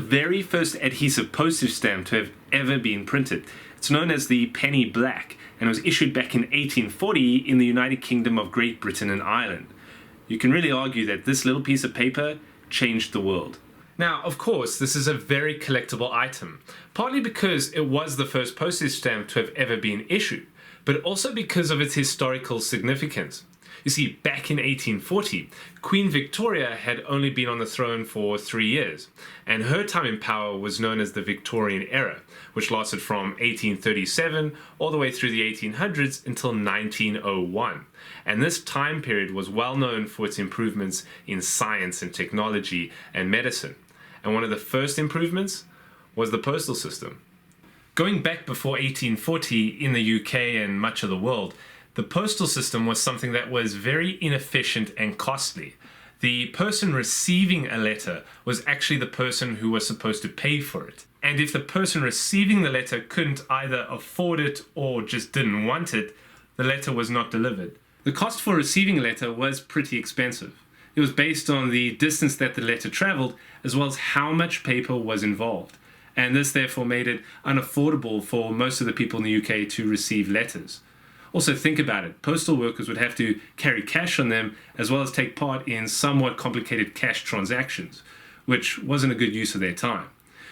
very first adhesive postage stamp to have ever been printed. It's known as the penny black, and was issued back in 1840 in the United Kingdom of Great Britain and Ireland. You can really argue that this little piece of paper changed the world. Now, of course, this is a very collectible item, partly because it was the first postage stamp to have ever been issued, but also because of its historical significance. You see, back in 1840, Queen Victoria had only been on the throne for 3 years, and her time in power was known as the Victorian era, which lasted from 1837 all the way through the 1800s until 1901. And this time period was well known for its improvements in science and technology and medicine. And one of the first improvements was the postal system. Going back before 1840 in the UK and much of the world, the postal system was something that was very inefficient and costly. The person receiving a letter was actually the person who was supposed to pay for it. And if the person receiving the letter couldn't either afford it or just didn't want it, the letter was not delivered. The cost for receiving a letter was pretty expensive. It was based on the distance that the letter traveled, as well as how much paper was involved. And this therefore made it unaffordable for most of the people in the UK to receive letters. Also, think about it. Postal workers would have to carry cash on them as well as take part in somewhat complicated cash transactions, which wasn't a good use of their time.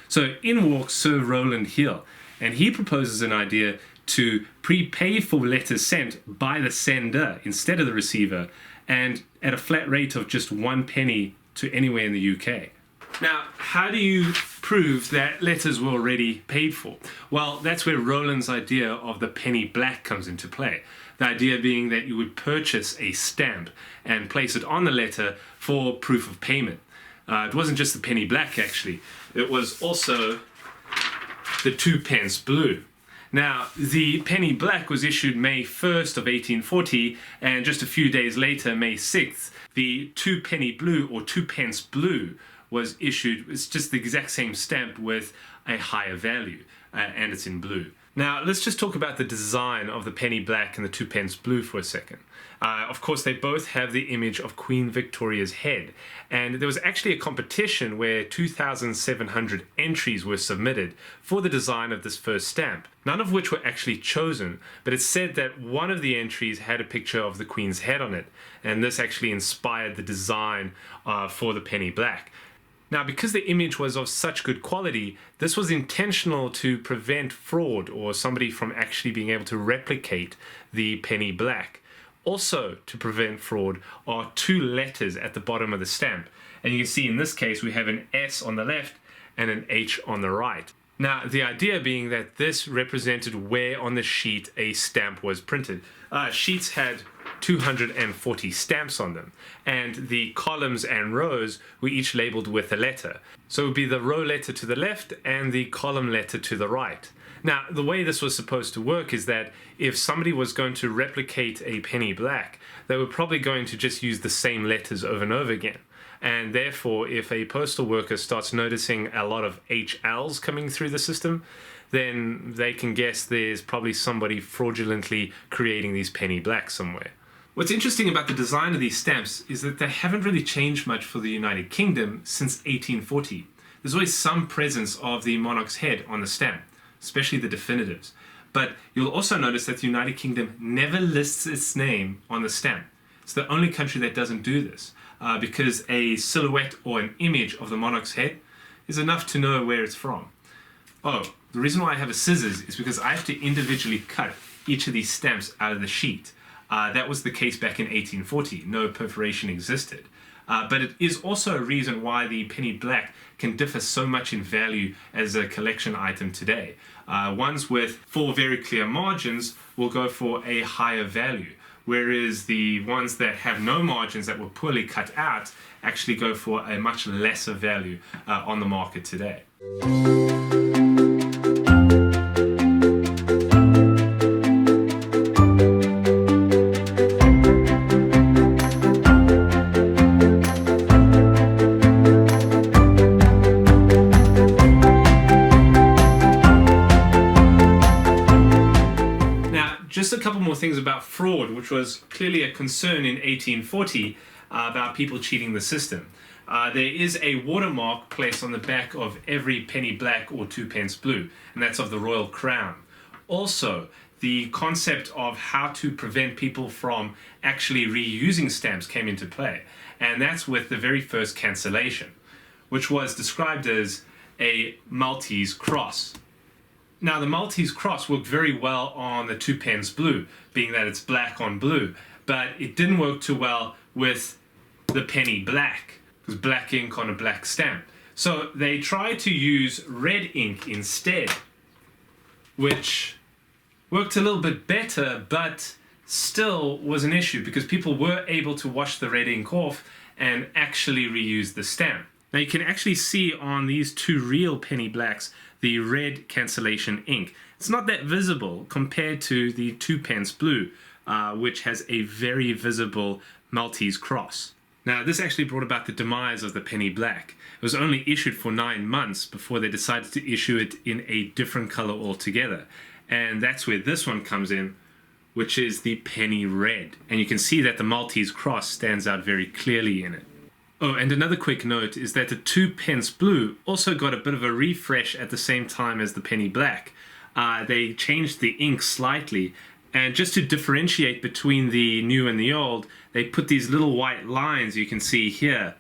So in walks Sir Rowland Hill, and he proposes an idea to prepay for letters sent by the sender instead of the receiver, and at a flat rate of just 1 penny to anywhere in the UK. Now, how do you prove that letters were already paid for? Well, that's where Rowland's idea of the penny black comes into play. The idea being that you would purchase a stamp and place it on the letter for proof of payment. It wasn't just the penny black, actually. It was also the 2p blue. Now, the penny black was issued May 1st of 1840, and just a few days later, May 6th, the 2p blue or 2p blue was issued. It's just the exact same stamp with a higher value, and it's in blue. Now, let's just talk about the design of the penny black and the 2p blue for a second. Of course, they both have the image of Queen Victoria's head, and there was actually a competition where 2,700 entries were submitted for the design of this first stamp, none of which were actually chosen, but it's said that one of the entries had a picture of the Queen's head on it, and this actually inspired the design for the penny black. Now, because the image was of such good quality, this was intentional to prevent fraud or somebody from actually being able to replicate the penny black. Also, to prevent fraud are 2 letters at the bottom of the stamp. And you can see in this case we have an S on the left and an H on the right. Now, the idea being that this represented where on the sheet a stamp was printed. Sheets had 240 stamps on them, and the columns and rows were each labeled with a letter. So it would be the row letter to the left and the column letter to the right. Now, the way this was supposed to work is that if somebody was going to replicate a penny black, they were probably going to just use the same letters over and over again. And therefore, if a postal worker starts noticing a lot of HLs coming through the system, then they can guess there's probably somebody fraudulently creating these penny blacks somewhere. What's interesting about the design of these stamps is that they haven't really changed much for the United Kingdom since 1840. There's always some presence of the monarch's head on the stamp, especially the definitives. But you'll also notice that the United Kingdom never lists its name on the stamp. It's the only country that doesn't do this, because a silhouette or an image of the monarch's head is enough to know where it's from. Oh, the reason why I have a scissors is because I have to individually cut each of these stamps out of the sheet. That was the case back in 1840. No perforation existed. But it is also a reason why the penny black can differ so much in value as a collection item today. Ones with 4 very clear margins will go for a higher value, whereas the ones that have no margins that were poorly cut out actually go for a much lesser value on the market today. Just a couple more things about fraud, which was clearly a concern in 1840 about people cheating the system. there is a watermark placed on the back of every penny black or 2p blue, and that's of the royal crown. Also, the concept of how to prevent people from actually reusing stamps came into play, and that's with the very first cancellation, which was described as a Maltese Cross. Now, the Maltese Cross worked very well on the 2p blue, being that it's black on blue, but it didn't work too well with the penny black. It was black ink on a black stamp. So they tried to use red ink instead, which worked a little bit better, but still was an issue because people were able to wash the red ink off and actually reuse the stamp. Now you can actually see on these two real penny blacks the red cancellation ink. It's not that visible compared to the 2p blue, which has a very visible Maltese Cross. Now this actually brought about the demise of the penny black. It was only issued for 9 months before they decided to issue it in a different color altogether. And that's where this one comes in, which is the penny red. And you can see that the Maltese Cross stands out very clearly in it. Oh, and another quick note is that the 2p blue also got a bit of a refresh at the same time as the penny black. They changed the ink slightly, and just to differentiate between the new and the old, they put these little white lines you can see here.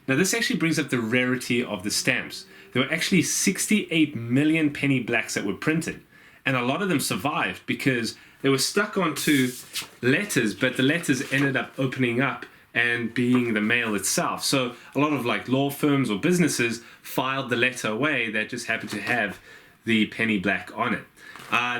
Now this actually brings up the rarity of the stamps. There were actually 68 million penny blacks that were printed, and a lot of them survived because they were stuck onto letters, but the letters ended up opening up and being the mail itself. So a lot of like law firms or businesses filed the letter away that just happened to have the penny black on it.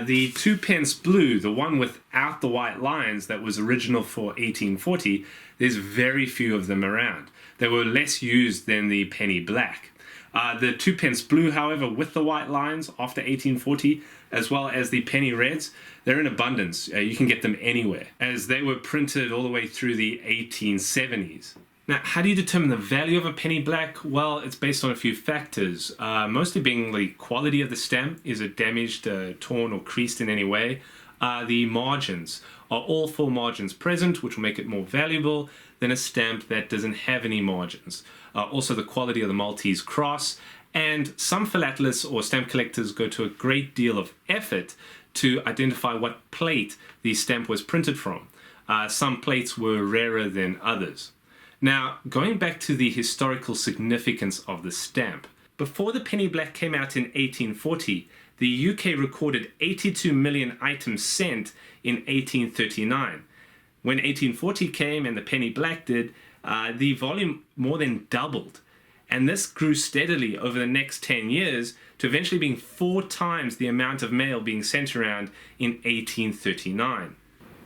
The 2p blue, the one without the white lines that was original for 1840, there's very few of them around. They were less used than the penny black. The 2p blue, however, with the white lines after 1840, as well as the penny reds, they're in abundance. You can get them anywhere, as they were printed all the way through the 1870s. Now, how do you determine the value of a penny black? Well, it's based on a few factors, mostly being the quality of the stamp. Is it damaged, torn, or creased in any way? The margins. Are all 4 margins present, which will make it more valuable than a stamp that doesn't have any margins? Also, the quality of the Maltese Cross. And some philatelists or stamp collectors go to a great deal of effort to identify what plate the stamp was printed from. Some plates were rarer than others. Now, going back to the historical significance of the stamp. Before the penny black came out in 1840, the UK recorded 82 million items sent in 1839. When 1840 came and the penny black did, the volume more than doubled. And this grew steadily over the next 10 years to eventually being 4 times the amount of mail being sent around in 1839.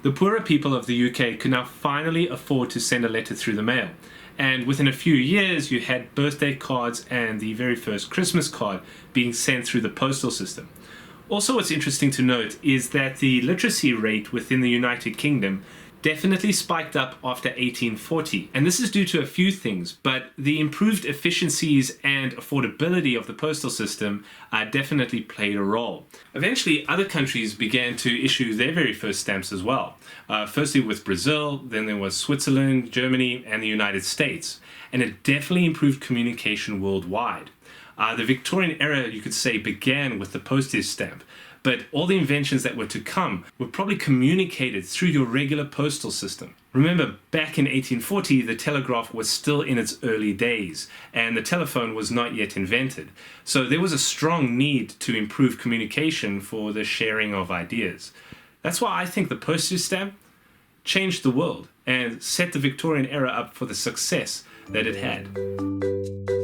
The poorer people of the UK could now finally afford to send a letter through the mail. And within a few years, you had birthday cards and the very first Christmas card being sent through the postal system. Also, what's interesting to note is that the literacy rate within the United Kingdom definitely spiked up after 1840. And this is due to a few things, but the improved efficiencies and affordability of the postal system definitely played a role. Eventually, other countries began to issue their very first stamps as well. Firstly with Brazil, then there was Switzerland, Germany, and the United States. And it definitely improved communication worldwide. The Victorian era, you could say, began with the postage stamp. But all the inventions that were to come were probably communicated through your regular postal system. Remember, back in 1840, the telegraph was still in its early days, and the telephone was not yet invented. So there was a strong need to improve communication for the sharing of ideas. That's why I think the postage stamp changed the world and set the Victorian era up for the success that it had.